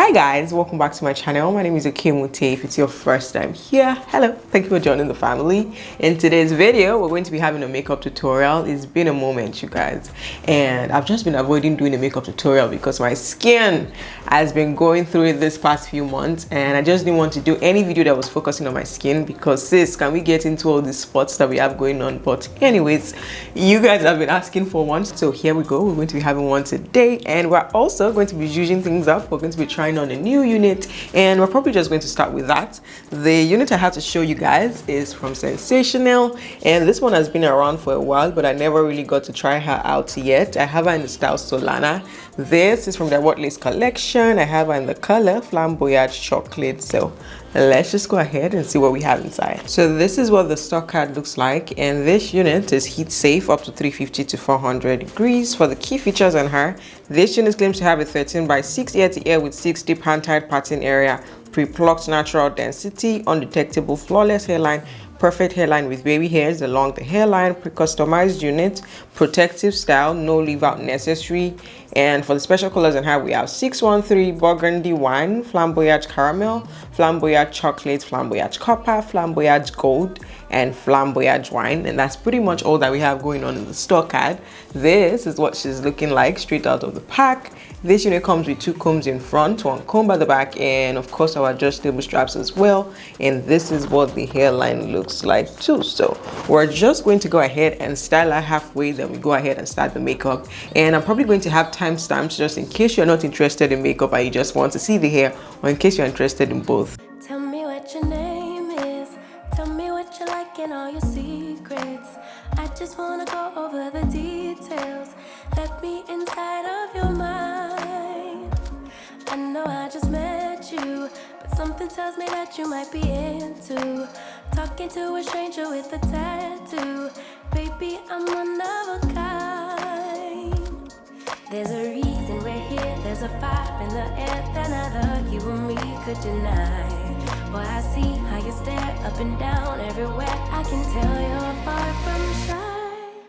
Hi guys, welcome back to my channel. My name is Okemute. If it's your first time here, hello, thank you for joining the family. In today's video, we're going to be having a makeup tutorial. It's been a moment, you guys, and I've just been avoiding doing a makeup tutorial because my skin has been going through it this past few months, and I just didn't want to do any video that was focusing on my skin because sis, can we get into all these spots that we have going on? But anyways, you guys have been asking for one, so here we go. We're going to be having one today, and we're also going to be using things up. We're going to be trying on a new unit, and we're probably just going to start with that. The unit I have to show you guys is from Sensationnel, and this one has been around for a while, but I never really got to try her out yet. I have her in the style Solana. This is from their What Lace collection. I have her in the color Flamboyage Chocolate. So let's just go ahead and see what we have inside. So this is what the stock card looks like, and this unit is heat safe up to 350 to 400 degrees. For the key features on her, this unit claims to have a 13 by 6 ear to ear with 6 deep hand-tied parting area, pre-plucked natural density, undetectable flawless hairline, perfect hairline with baby hairs along the hairline, pre-customized unit, protective style, no leave out necessary. And for the special colors on her, we have 613 burgundy wine, flamboyage caramel, flamboyage chocolate, flamboyage copper, flamboyage gold, and flamboyage wine. And that's pretty much all that we have going on in the stock card. This is what she's looking like straight out of the pack. This unit comes with 2 combs in front, 1 comb at the back, and of course our adjustable straps as well. And this is what the hairline looks like too. So we're just going to go ahead and style her halfway, then we go ahead and start the makeup. And I'm probably going to have timestamps just in case you're not interested in makeup and you just want to see the hair, or in case you're interested in both. Tell me what your name is, tell me what you like and all your secrets. I just wanna go over the details. Let me inside of your mind. I know I just met you, but something tells me that you might be into talking to a stranger with a tattoo. Baby, I'm one of a kind. There's a reason we're here, there's a vibe in the air that neither you or me could deny. Boy, I see how you stare up and down everywhere. I can tell you're far from shy.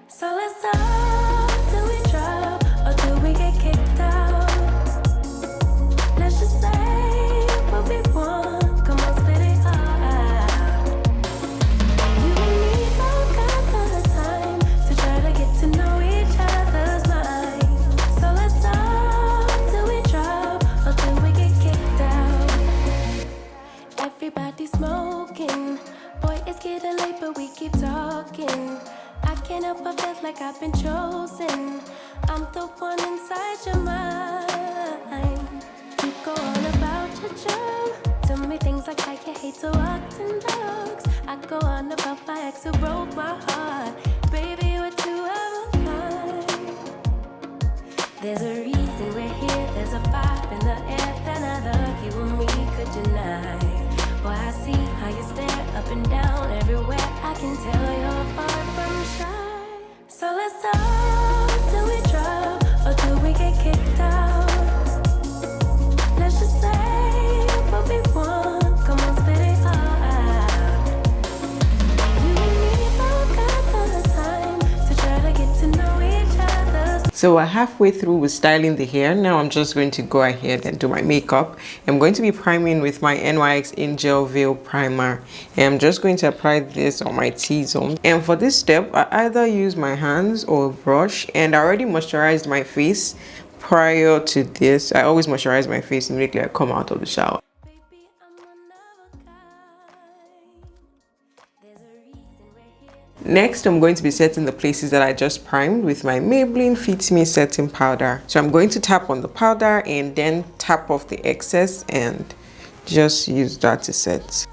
So let's talk till we drop, or till we get kicked out. Let's just say what we want, come on, spit it all out. You and me both got the time to try to get to know each other's minds. So let's talk till we drop, or till we get kicked out. Everybody's smoking, boy, it's getting late, but we keep talking. I can't help but feel like I've been chosen. I'm the one inside your mind. You go on about your job, tell me things like how you hate to walk in dogs. I go on about my ex who broke my heart. Baby, we're two of a kind. There's a reason we're here, there's a vibe in the air that neither you or me could deny. Boy, I see how you stare up and down everywhere. I can tell you're far from shy. So let's talk till we drop, or till we get kicked out. Let's just say what we want, come on, spit it all out. You and me both got the time to try to get to know each other. So we're halfway through with styling the hair. Now I'm just going to go ahead and do my makeup. I'm going to be priming with my NYX Angel Veil Primer. And I'm just going to apply this on my T-zone. And for this step, I either use my hands or a brush. And I already moisturized my face prior to this. I always moisturize my face immediately I come out of the shower. Baby, I'm one of a kind. There's a reason we're here. Next, I'm going to be setting the places that I just primed with my Maybelline Fit Me setting powder. So I'm going to tap on the powder and then tap off the excess and just use that to set.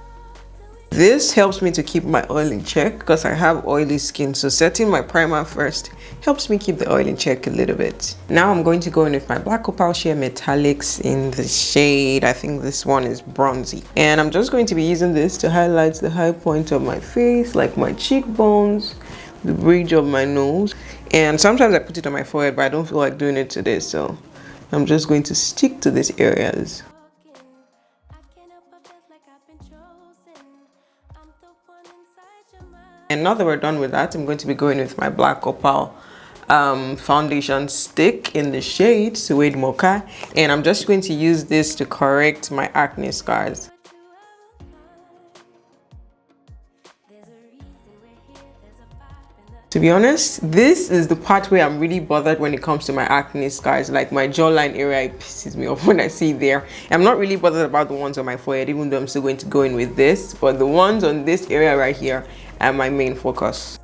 This helps me to keep my oil in check because I have oily skin, so setting my primer first helps me keep the oil in check a little bit. Now I'm going to go in with my black Opal sheer metallics in the shade, I think this one is Bronzie. And I'm just going to be using this to highlight the high point of my face, like my cheekbones, the bridge of my nose. And sometimes I put it on my forehead, but I don't feel like doing it today, so I'm just going to stick to these areas. And now that we're done with that, I'm going to be going with my black Opal foundation stick in the shade Suede Mocha, and I'm just going to use this to correct my acne scars. To be honest, this is the part where I'm really bothered when it comes to my acne scars. Like my jawline area, it pisses me off when I see it there. I'm not really bothered about the ones on my forehead, even though I'm still going to go in with this, but the ones on this area right here are my main focus.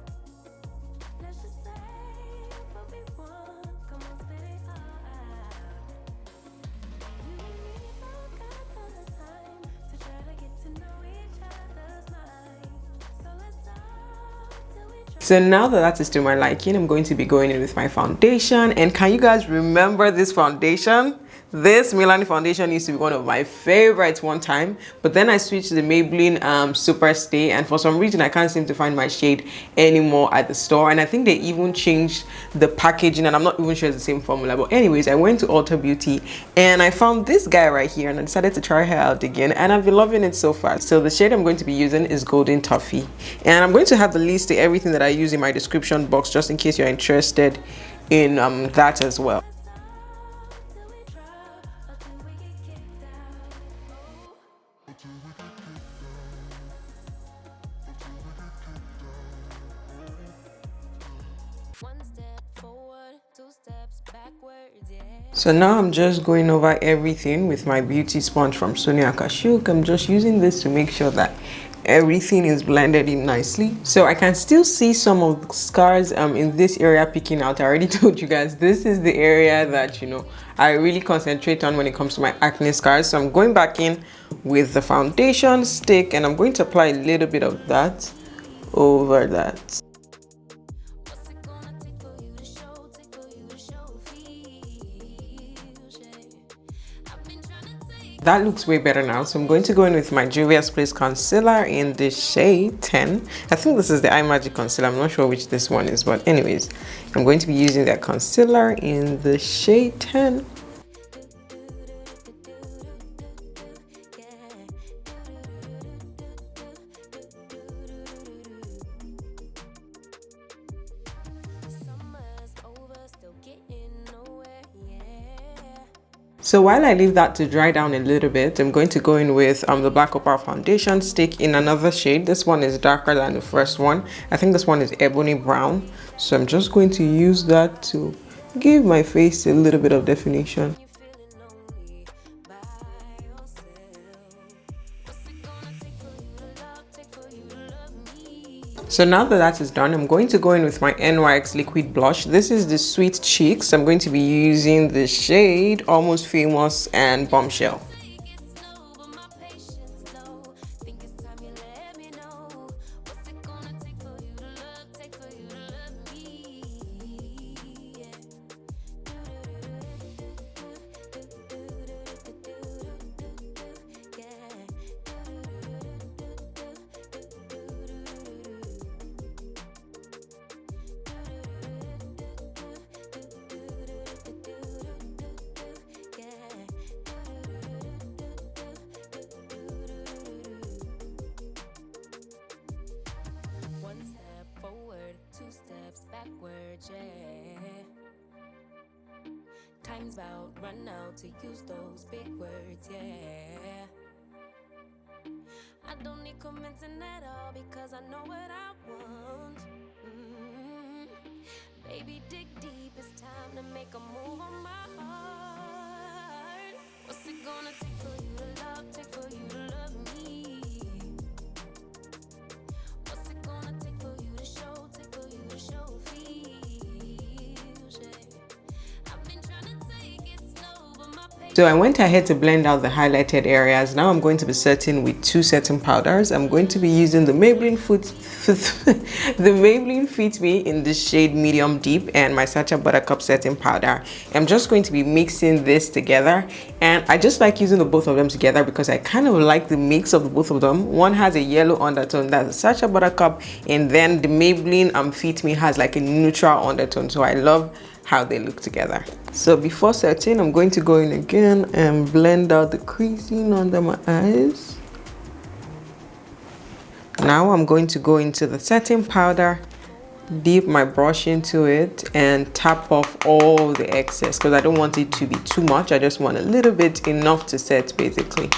So now that is to my liking, I'm going to be going in with my foundation. And can you guys remember this foundation? This Milani foundation used to be one of my favorites one time, but then I switched to the Maybelline Super Stay, and for some reason I can't seem to find my shade anymore at the store. And I think they even changed the packaging, and I'm not even sure it's the same formula. But anyways, I went to Ulta Beauty and I found this guy right here, and I decided to try her out again, and I've been loving it so far. So the shade I'm going to be using is Golden Toffee, and I'm going to have the list to everything that I use in my description box, just in case you're interested in that as well. So now I'm just going over everything with my beauty sponge from Sonia Kashuk. I'm just using this to make sure that everything is blended in nicely. So I can still see some of the scars in this area peeking out. I already told you guys this is the area that, you know, I really concentrate on when it comes to my acne scars. So I'm going back in with the foundation stick, and I'm going to apply a little bit of that over that. That looks way better now, so I'm going to go in with my Juvia's Place concealer in the shade 10. I think this is the iMagic concealer. I'm not sure which this one is, but anyways, I'm going to be using that concealer in the shade 10. So while I leave that to dry down a little bit, I'm going to go in with the Black Opal foundation stick in another shade. This one is darker than the first one. I think this one is Ebony Brown. So I'm just going to use that to give my face a little bit of definition. So now that is done, I'm going to go in with my NYX liquid blush. This is the Sweet Cheeks. I'm going to be using the shade Almost Famous and Bombshell. Time's about run out to use those big words, yeah. I don't need commenting at all because I know what I want. Baby, dig deep, it's time to make a move on my heart. What's it gonna take for you to love, take for you to love me? What's it gonna take for you to show, take for you to show feels, I've been trying to take it slow, but my patience. So I went ahead to blend out the highlighted areas. Now I'm going to be setting with two setting powders. I'm going to be using the Maybelline Fit Me in the shade Medium Deep and my Sacha Buttercup setting powder. I'm just going to be mixing this together, and I just like using the both of them together because I kind of like the mix of the both of them. One has a yellow undertone, that's the Sacha Buttercup, and then the Maybelline Fit Me has like a neutral undertone, so I love how they look together. So before setting, I'm going to go in again and blend out the creasing under my eyes. Now I'm going to go into the setting powder, dip my brush into it and tap off all the excess because I don't want it to be too much. I just want a little bit, enough to set basically.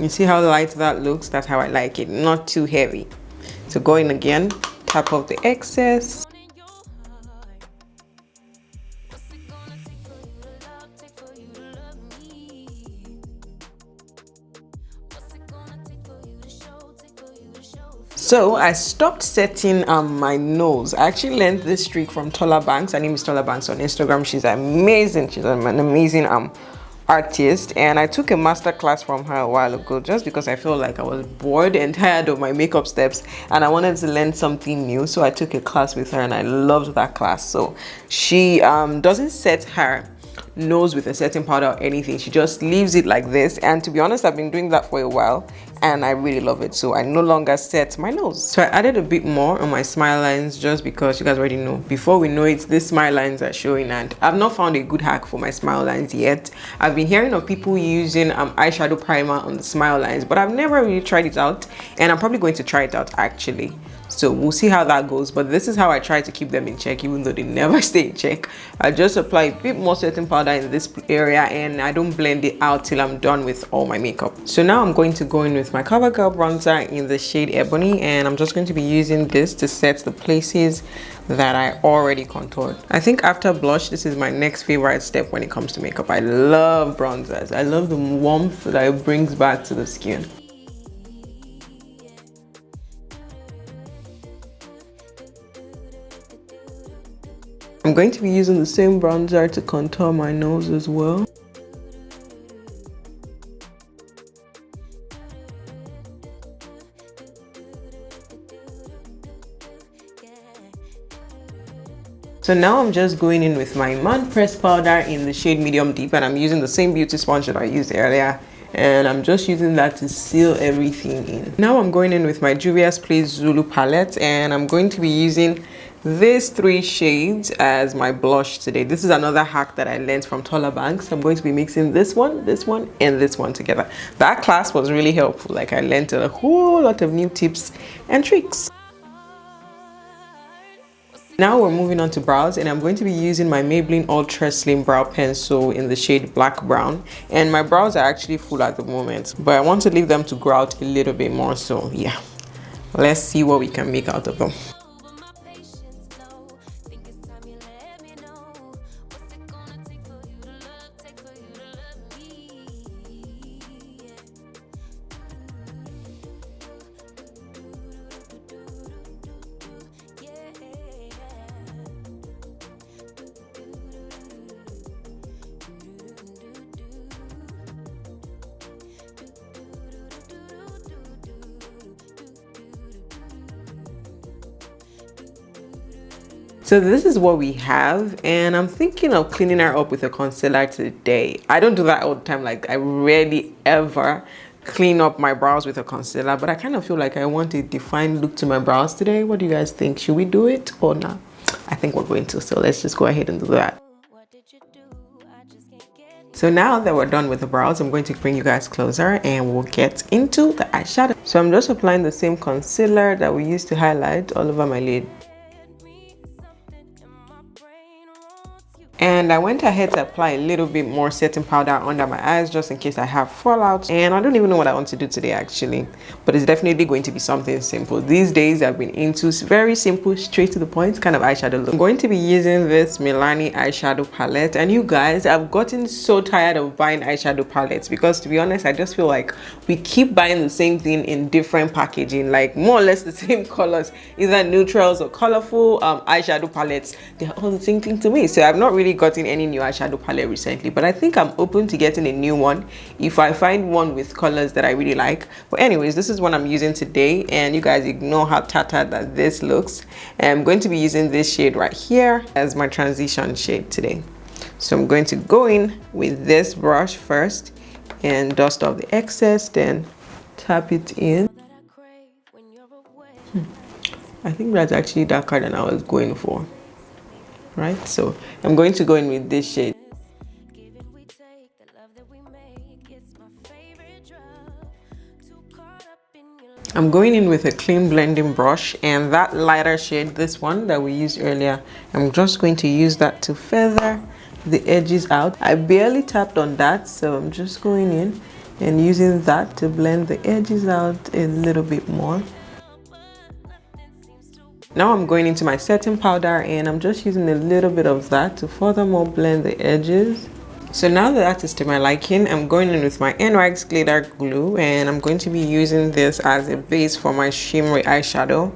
You see how light that looks? That's how I like it, not too heavy. So go in again, tap off the excess. So I stopped setting my nose. I actually learned this trick from Tola Banks. Her name is Tola Banks on Instagram. She's amazing. She's an amazing artist, and I took a master class from her a while ago just because I felt like I was bored and tired of my makeup steps and I wanted to learn something new. So I took a class with her and I loved that class. So she doesn't set her nose with a setting powder or anything. She just leaves it like this, and to be honest, I've been doing that for a while and I really love it. So I no longer set my nose. So I added a bit more on my smile lines just because you guys already know, before we know it, these smile lines are showing, and I've not found a good hack for my smile lines yet. I've been hearing of people using eyeshadow primer on the smile lines, but I've never really tried it out, and I'm probably going to try it out actually. So we'll see how that goes, but this is how I try to keep them in check, even though they never stay in check. I just apply a bit more setting powder in this area and I don't blend it out till I'm done with all my makeup. So now I'm going to go in with my CoverGirl bronzer in the shade Ebony, and I'm just going to be using this to set the places that I already contoured. I think after blush, this is my next favorite step when it comes to makeup. I love bronzers. I love the warmth that it brings back to the skin. I'm going to be using the same bronzer to contour my nose as well. So now I'm just going in with my Iman pressed powder in the shade Medium Deep, and I'm using the same beauty sponge that I used earlier, and I'm just using that to seal everything in. Now I'm going in with my Juvia's Place Zulu palette, and I'm going to be using these 3 shades as my blush today. This is another hack that I learned from Tola Banks. I'm going to be mixing this one, and this one together. That class was really helpful. Like, I learned a whole lot of new tips and tricks. Now we're moving on to brows, and I'm going to be using my Maybelline Ultra Slim Brow Pencil in the shade Black Brown. And my brows are actually full at the moment, but I want to leave them to grow out a little bit more. So yeah, let's see what we can make out of them. So this is what we have, and I'm thinking of cleaning her up with a concealer today. I don't do that all the time. Like, I rarely ever clean up my brows with a concealer, but I kind of feel like I want a defined look to my brows today. What do you guys think? Should we do it or not? I think we're going to, so let's just go ahead and do that. So now that we're done with the brows, I'm going to bring you guys closer and we'll get into the eyeshadow. So I'm just applying the same concealer that we used to highlight all over my lid. And I went ahead to apply a little bit more setting powder under my eyes just in case I have fallout. And I don't even know what I want to do today actually, but it's definitely going to be something simple. These days I've been into very simple, straight to the point kind of eyeshadow look. I'm going to be using this Milani eyeshadow palette, and you guys, I've gotten so tired of buying eyeshadow palettes because, to be honest, I just feel like we keep buying the same thing in different packaging, like more or less the same colors, either neutrals or colorful eyeshadow palettes. They're all the same thing to me. So I've not really gotten any new eyeshadow palette recently, but I think I'm open to getting a new one if I find one with colors that I really like. But anyways, this is what I'm using today, and you guys ignore how tattered that this looks. And I'm going to be using this shade right here as my transition shade today. So I'm going to go in with this brush first and dust off the excess, then tap it in. I think that's actually darker than I was going for. Right, so I'm going to go in with this shade. I'm going in with a clean blending brush, and that lighter shade, this one that we used earlier, I'm just going to use that to feather the edges out. I barely tapped on that, so I'm just going in and using that to blend the edges out a little bit more. Now I'm going into my setting powder, and I'm just using a little bit of that to furthermore blend the edges. So now that is to my liking, I'm going in with my NYX glitter glue, and I'm going to be using this as a base for my shimmery eyeshadow.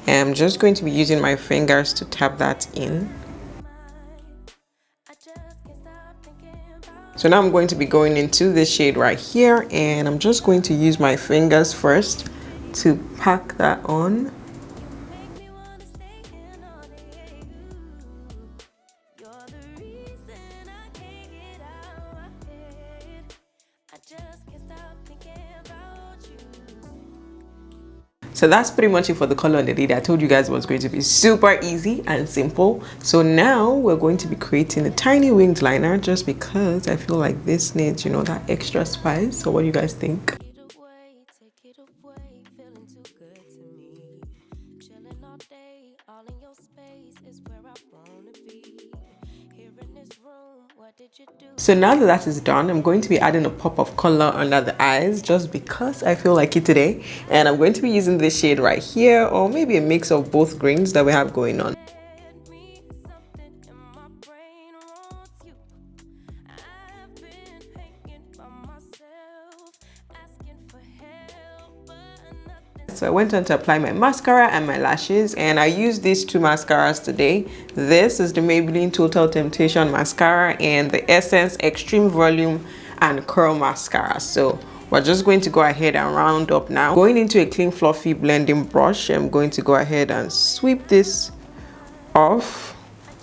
And I'm just going to be using my fingers to tap that in. So now I'm going to be going into this shade right here, and I'm just going to use my fingers first to pack that on. So that's pretty much it for the color on the lid. I told you guys it was going to be super easy and simple. So now we're going to be creating a tiny winged liner, just because I feel like this needs, you know, that extra spice. So what do you guys think? So now that that is done, I'm going to be adding a pop of color under the eyes, just because I feel like it today. And I'm going to be using this shade right here, or maybe a mix of both greens that we have going on. So I went on to apply my mascara and my lashes, and I used these two mascaras today. This is the Maybelline Total Temptation mascara and the Essence Extreme Volume and Curl mascara. So we're just going to go ahead and round up now. Going into a clean fluffy blending brush, I'm going to go ahead and sweep this off.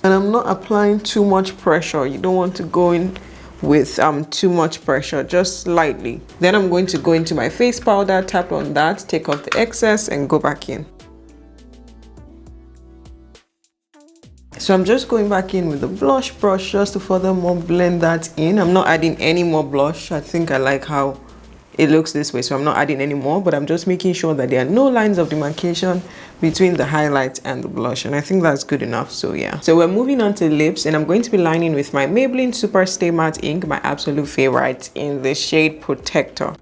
And I'm not applying too much pressure. You don't want to go in with too much pressure, just slightly. Then I'm going to go into my face powder, tap on that, take off the excess and go back in. So I'm just going back in with the blush brush just to furthermore blend that in. I'm not adding any more blush. I think I like how it looks this way, so I'm not adding any more, but I'm just making sure that there are no lines of demarcation between the highlight and the blush, and I think that's good enough. So yeah, so we're moving on to lips, and I'm going to be lining with my Maybelline Super Stay Matte ink, my absolute favorite, in the shade Protector.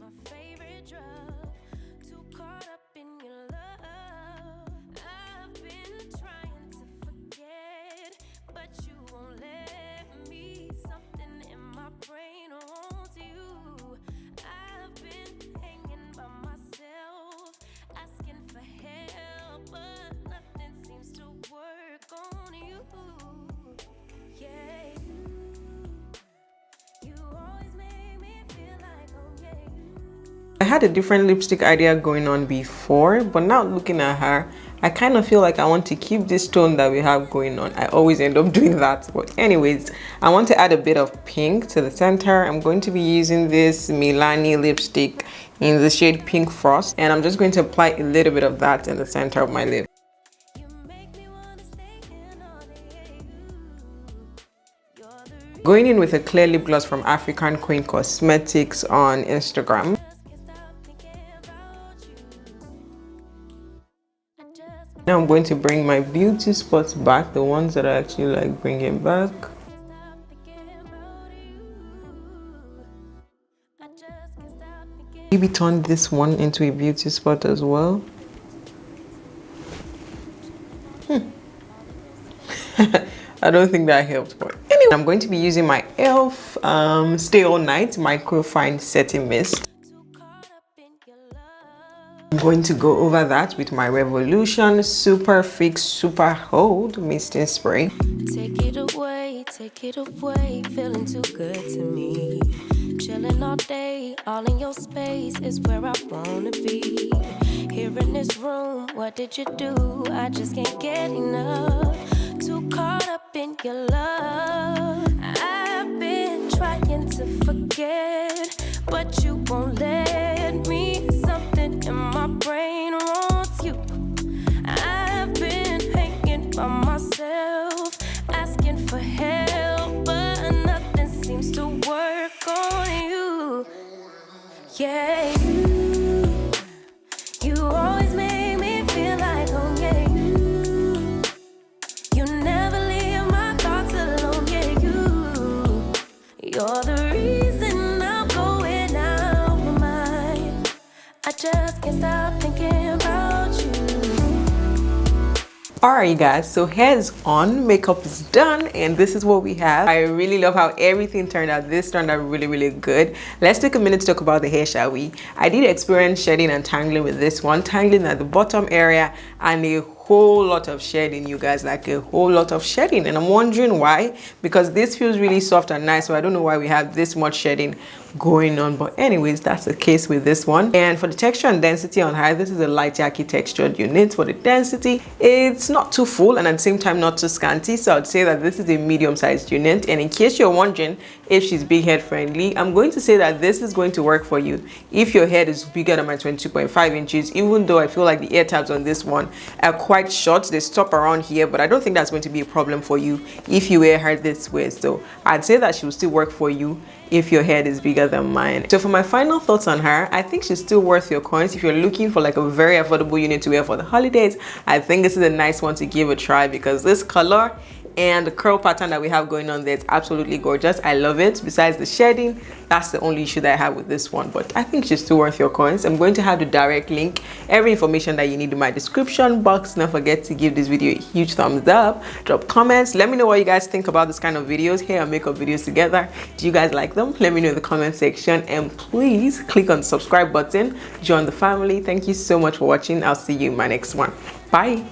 I had a different lipstick idea going on before, but now looking at her, I kind of feel like I want to keep this tone that we have going on. I always end up doing that, but anyways, I want to add a bit of pink to the center. I'm going to be using this Milani lipstick in the shade Pink Frost, and I'm just going to apply a little bit of that in the center of my lip. Going in with a clear lip gloss from African Queen Cosmetics on Instagram. Now I'm going to bring my beauty spots back, the ones that I actually like bringing back. Maybe turn this one into a beauty spot as well. I don't think that helped, but anyway, I'm going to be using my e.l.f. Stay All Night Microfine Setting Mist. I'm going to go over that with my Revolution Super Fix Super Hold Misting Spray. Take it away, feeling too good to me. Chilling all day, all in your space is where I wanna be. Here in this room, what did you do? I just can't get enough. Too caught up in your love. I've been trying to forget, but you won't let me. Something in my brain wants you. I've been hanging by myself, asking for help, but nothing seems to work on you. Yeah, you are can't stop thinking about you. Alright guys, so hair is on, makeup is done, and this is what we have. I really love how everything turned out. This turned out really good. Let's take a minute to talk about the hair, shall we? I did experience shedding and tangling with this one. Tangling at the bottom area and a whole lot of shedding, you guys, like a whole lot of shedding. And I'm wondering why, because this feels really soft and nice, so I don't know why we have this much shedding going on. But anyways, that's the case with this one. And for the texture and density on her, this is a light yaki textured unit. For the density, it's not too full and at the same time not too scanty, so I'd say that this is a medium-sized unit. And in case you're wondering if she's big head friendly, I'm going to say that this is going to work for you if your head is bigger than my 22.5 inches, even though I feel like the ear tabs on this one are quite short. They stop around here, but I don't think that's going to be a problem for you if you wear her this way. So I'd say that she will still work for you if your head is bigger than mine. So for my final thoughts on her, I think she's still worth your coins. If you're looking for like a very affordable unit to wear for the holidays, I think this is a nice one to give a try, because this color and the curl pattern that we have going on there, it's absolutely gorgeous. I love it. Besides the shedding, that's the only issue that I have with this one, but I think she's still worth your coins. I'm going to have the direct link, every information that you need in my description box. Don't forget to give this video a huge thumbs up, drop comments, let me know what you guys think about this kind of videos, hair and makeup videos together. Do you guys like them? Let me know in the comment section, and please click on the subscribe button, join the family. Thank you so much for watching. I'll see you in my next one. Bye.